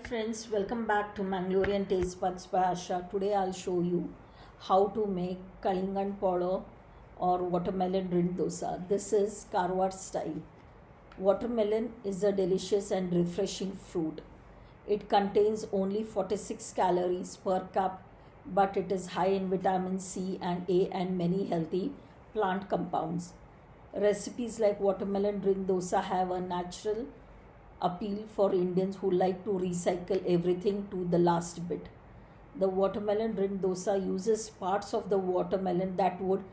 friends, welcome back to Mangalorean Taste Buds by Asha. Today I'll show you how to make Kalingan Podo or watermelon rind dosa. This is Karwar style. Watermelon is a delicious and refreshing fruit. It contains only 46 calories per cup, but it is high in vitamin C and A and many healthy plant compounds. Recipes like watermelon rind dosa have a natural appeal for Indians who like to recycle everything to the last bit. The watermelon rind dosa uses parts of the watermelon that would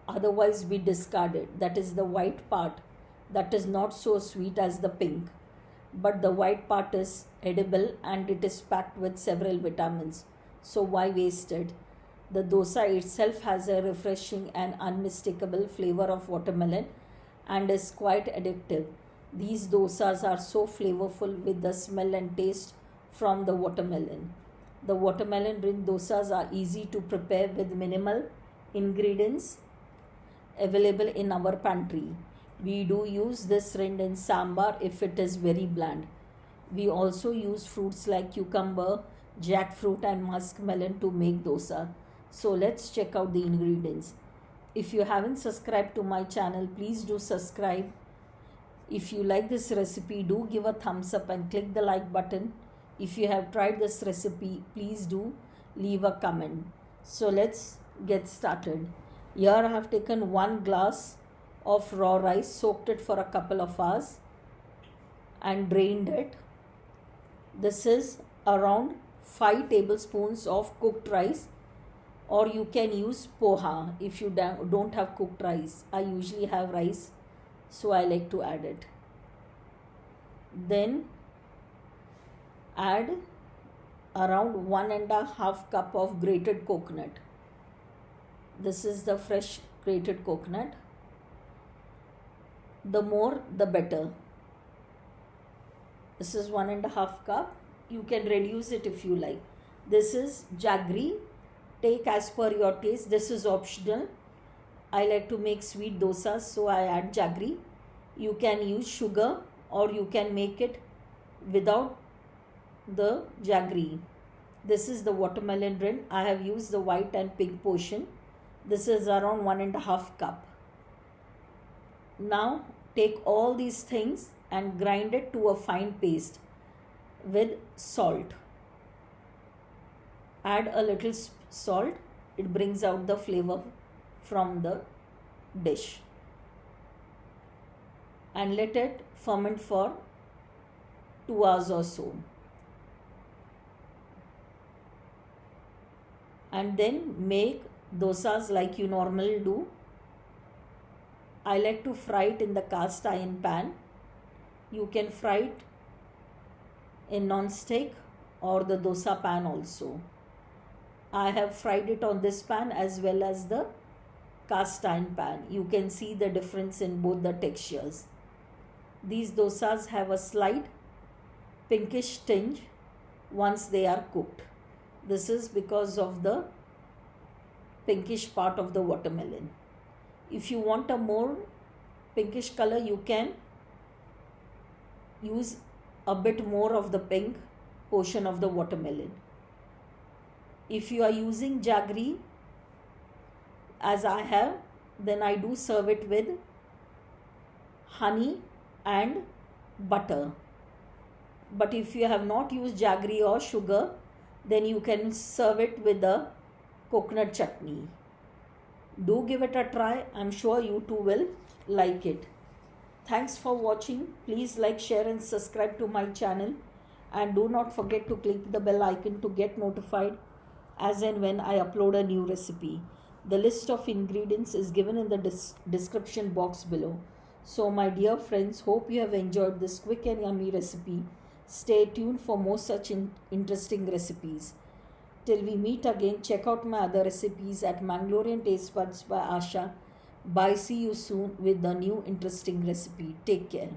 otherwise be discarded. That is the white part that is not so sweet as the pink. But the white part is edible and it is packed with several vitamins. So why waste it? The dosa itself has a refreshing and unmistakable flavor of watermelon and is quite addictive. These dosas are so flavorful with the smell and taste from the watermelon. The watermelon rind dosas are easy to prepare with minimal ingredients available in our pantry. We do use this rind in sambar if it is very bland. We also use fruits like cucumber, jackfruit and muskmelon to make dosa. So let's check out the ingredients. If you haven't subscribed to my channel, please do subscribe. If you like this recipe, do give a thumbs up and click the like button. If you have tried this recipe, please do leave a comment. So let's get started. Here I have taken 1 glass of raw rice, soaked it for a couple of hours and drained it. This is around 5 tablespoons of cooked rice, or you can use poha if you don't have cooked rice. I usually have rice, so I like to add it. Then add around 1.5 cup of grated coconut. This is the fresh grated coconut. The more the better. This is 1.5 cup. You can reduce it if you like. This is jaggery. Take as per your taste. This is optional. I like to make sweet dosas, so I add jaggery. You can use sugar or you can make it without the jaggery. This is the watermelon rind. I have used the white and pink portion. This is around 1.5 cup. Now take all these things and grind it to a fine paste with salt. Add a little salt. It brings out the flavor from the dish. And let it ferment for 2 hours or so. And then make dosas like you normally do. I like to fry it in the cast iron pan. You can fry it in non-stick or the dosa pan also. I have fried it on this pan as well as the cast iron pan. You can see the difference in both the textures. These dosas have a slight pinkish tinge once they are cooked. This is because of the pinkish part of the watermelon. If you want a more pinkish color, you can use a bit more of the pink portion of the watermelon. If you are using jaggery, as I have, then I do serve it with honey and butter. But if you have not used jaggery or sugar, then you can serve it with the coconut chutney. Do give it a try. I'm sure you too will like it. Thanks for watching. Please like, share and subscribe to my channel. And do not forget to click the bell icon to get notified as and when I upload a new recipe. The list of ingredients is given in the description box below. So my dear friends, hope you have enjoyed this quick and yummy recipe. Stay tuned for more such interesting recipes. Till we meet again, check out my other recipes at Mangalorean Taste Buds by Asha. Bye, see you soon with the new interesting recipe. Take care.